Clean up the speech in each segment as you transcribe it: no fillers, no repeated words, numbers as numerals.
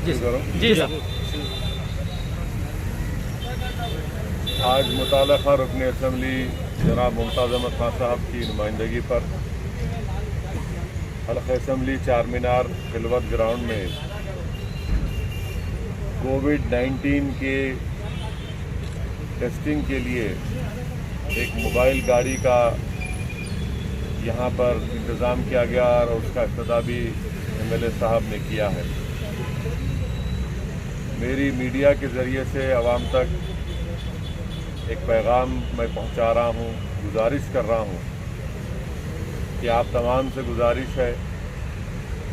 جی سر جی سر آج متعلقہ رکن اسمبلی جناب ممتاز احمد خان صاحب کی نمائندگی پر حلقہ اسمبلی چار مینار خلوت گراؤنڈ میں کووڈ-19 کے ٹیسٹنگ کے لیے ایک موبائل گاڑی کا یہاں پر انتظام کیا گیا اور اس کا افتتاح بھی ایم ایل اے صاحب نے کیا ہے۔ میری میڈیا کے ذریعے سے عوام تک ایک پیغام میں پہنچا رہا ہوں، گزارش کر رہا ہوں کہ آپ تمام سے گزارش ہے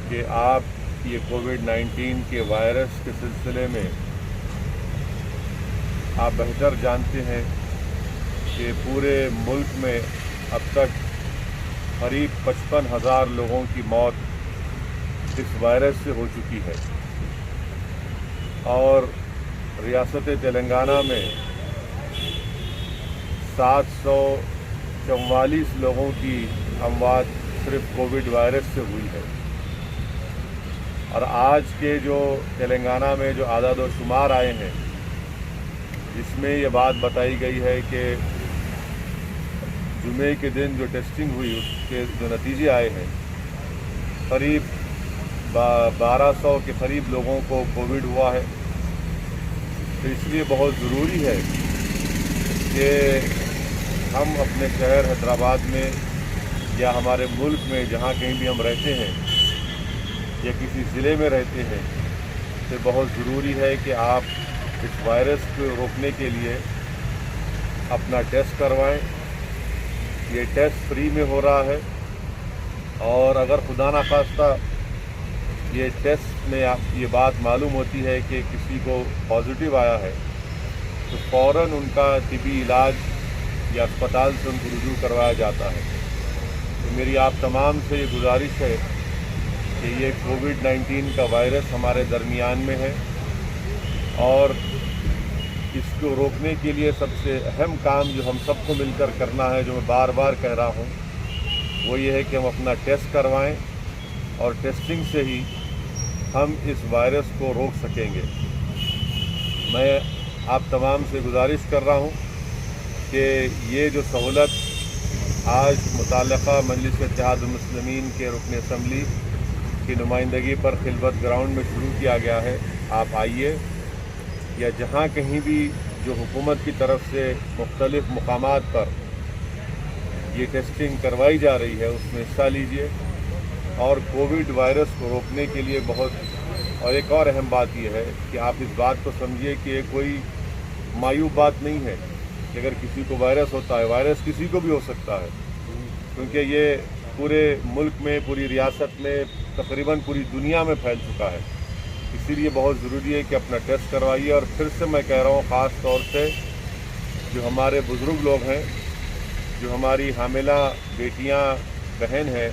کہ آپ یہ کووڈ-19 کے وائرس کے سلسلے میں آپ بہتر جانتے ہیں کہ پورے ملک میں اب تک قریب 55,000 لوگوں کی موت اس وائرس سے ہو چکی ہے اور ریاست تلنگانہ میں 744 لوگوں کی اموات صرف کووڈ وائرس سے ہوئی ہے۔ اور آج کے جو تلنگانہ میں جو اعداد و شمار آئے ہیں جس میں یہ بات بتائی گئی ہے کہ جمعے کے دن جو ٹیسٹنگ ہوئی اس کے جو نتیجے آئے ہیں قریب 1200 کے قریب لوگوں کو کووڈ ہوا ہے۔ تو اس لیے بہت ضروری ہے کہ ہم اپنے شہر حیدرآباد میں یا ہمارے ملک میں جہاں کہیں بھی ہم رہتے ہیں یا کسی ضلع میں رہتے ہیں تو بہت ضروری ہے کہ آپ اس وائرس کو روکنے کے لیے اپنا ٹیسٹ کروائیں۔ یہ ٹیسٹ فری میں ہو رہا ہے اور اگر خدا نخواستہ یہ ٹیسٹ میں یہ بات معلوم ہوتی ہے کہ کسی کو پازیٹیو آیا ہے تو فوراً ان کا طبی علاج یا اسپتال سے ان کو رجوع کروایا جاتا ہے۔ تو میری آپ تمام سے یہ گزارش ہے کہ یہ کووڈ-19 کا وائرس ہمارے درمیان میں ہے اور اس کو روکنے کے لیے سب سے اہم کام جو ہم سب کو مل کر کرنا ہے، جو میں بار بار کہہ رہا ہوں، وہ یہ ہے کہ ہم اپنا ٹیسٹ کروائیں اور ٹیسٹنگ سے ہی ہم اس وائرس کو روک سکیں گے۔ میں آپ تمام سے گزارش کر رہا ہوں کہ یہ جو سہولت آج متعلقہ مجلس اتحاد المسلمین کے رکن اسمبلی کی نمائندگی پر خلوت گراؤنڈ میں شروع کیا گیا ہے، آپ آئیے یا جہاں کہیں بھی جو حکومت کی طرف سے مختلف مقامات پر یہ ٹیسٹنگ کروائی جا رہی ہے اس میں حصہ لیجیے اور کووڈ وائرس کو روکنے کے لیے اور ایک اور اہم بات یہ ہے کہ آپ اس بات کو سمجھیے کہ یہ کوئی معیوب بات نہیں ہے کہ اگر کسی کو وائرس ہوتا ہے، وائرس کسی کو بھی ہو سکتا ہے، کیونکہ یہ پورے ملک میں، پوری ریاست میں، تقریباً پوری دنیا میں پھیل چکا ہے۔ اسی لیے بہت ضروری ہے کہ اپنا ٹیسٹ کروائیے اور پھر سے میں کہہ رہا ہوں خاص طور سے جو ہمارے بزرگ لوگ ہیں، جو ہماری حاملہ بیٹیاں بہن ہیں،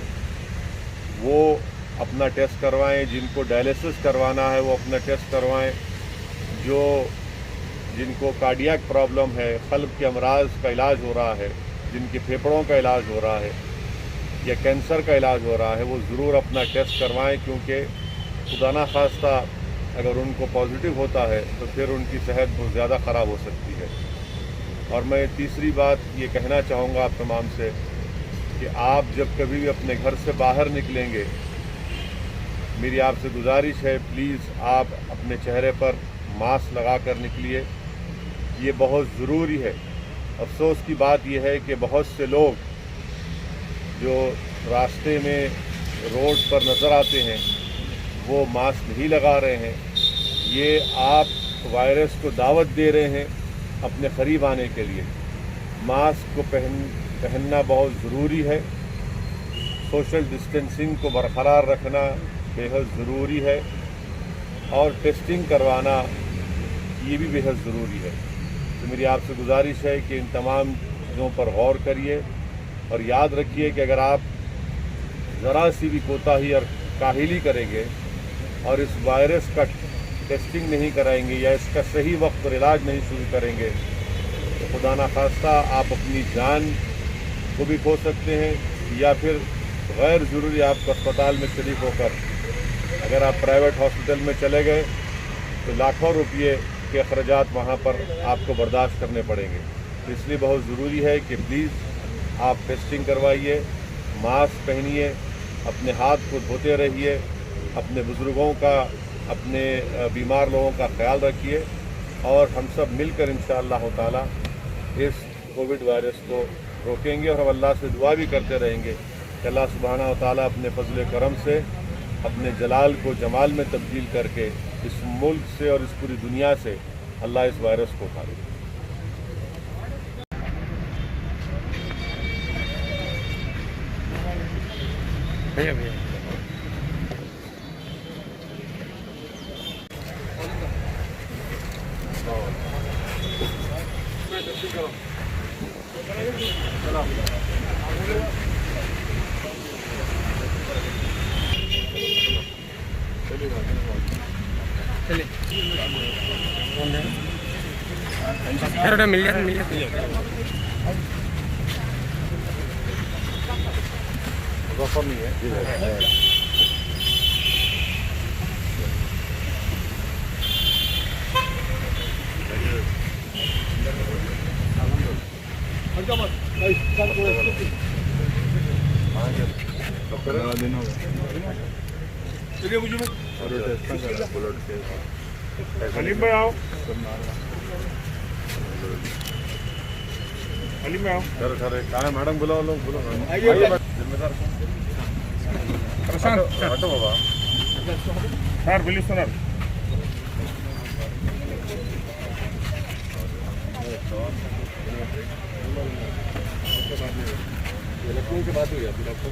وہ اپنا ٹیسٹ کروائیں، جن کو ڈائلیسس کروانا ہے وہ اپنا ٹیسٹ کروائیں، جن کو کارڈیاک پرابلم ہے، قلب کے امراض کا علاج ہو رہا ہے، جن کے پھیپھڑوں کا علاج ہو رہا ہے یا کینسر کا علاج ہو رہا ہے، وہ ضرور اپنا ٹیسٹ کروائیں، کیونکہ خدا نخواستہ اگر ان کو پازیٹیو ہوتا ہے تو پھر ان کی صحت بہت زیادہ خراب ہو سکتی ہے۔ اور میں تیسری بات یہ کہنا چاہوں گا آپ تمام سے کہ آپ جب کبھی بھی اپنے گھر سے باہر نکلیں گے، میری آپ سے گزارش ہے پلیز آپ اپنے چہرے پر ماسک لگا کر نکلیے، یہ بہت ضروری ہے۔ افسوس کی بات یہ ہے کہ بہت سے لوگ جو راستے میں روڈ پر نظر آتے ہیں وہ ماسک نہیں لگا رہے ہیں، یہ آپ وائرس کو دعوت دے رہے ہیں اپنے قریب آنے کے لیے۔ ماسک کو پہننا بہت ضروری ہے، سوشل ڈسٹینسنگ کو برقرار رکھنا بے حد ضروری ہے اور ٹیسٹنگ کروانا یہ بھی بے حد ضروری ہے۔ تو میری آپ سے گزارش ہے کہ ان تمام چیزوں پر غور کریے اور یاد رکھیے کہ اگر آپ ذرا سی بھی کوتاہی اور کاہلی کریں گے اور اس وائرس کا ٹیسٹنگ نہیں کرائیں گے یا اس کا صحیح وقت پر علاج نہیں شروع کریں گے تو خدا نخواستہ آپ اپنی جان کو بھی کھو سکتے ہیں یا پھر غیر ضروری آپ کو اسپتال میں شریک ہو کر اگر آپ پرائیویٹ ہاسپٹل میں چلے گئے تو لاکھوں روپئے کے اخراجات وہاں پر آپ کو برداشت کرنے پڑیں گے. تو اس لیے بہت ضروری ہے کہ پلیز آپ ٹیسٹنگ کروائیے, ماسک پہنیے, اپنے ہاتھ کو دھوتے رہیے, اپنے بزرگوں کا, اپنے بیمار لوگوں کا خیال رکھیے, اور ہم سب مل کر انشاءاللہ تعالی اس کووڈ وائرس کو روکیں گے. اور ہم اللہ سے دعا بھی کرتے رہیں گے کہ اللہ سبحانہ و تعالی اپنے فضل کرم سے اپنے جلال کو جمال میں تبدیل کر کے اس ملک سے اور اس پوری دنیا سے اللہ اس وائرس کو اٹھا لے. مل جاتا رقم ہی ہے. حلیم بھائی آؤ, حلیم بھائی آؤ. سر کہاں ہے میڈم؟ بلاؤ لوگ, بولو ذمہ دار پرشانت ہٹو بابا. سر పిలుస్తున్నారు. لکھنؤ کی بات ہوئی ابھی ڈاکٹر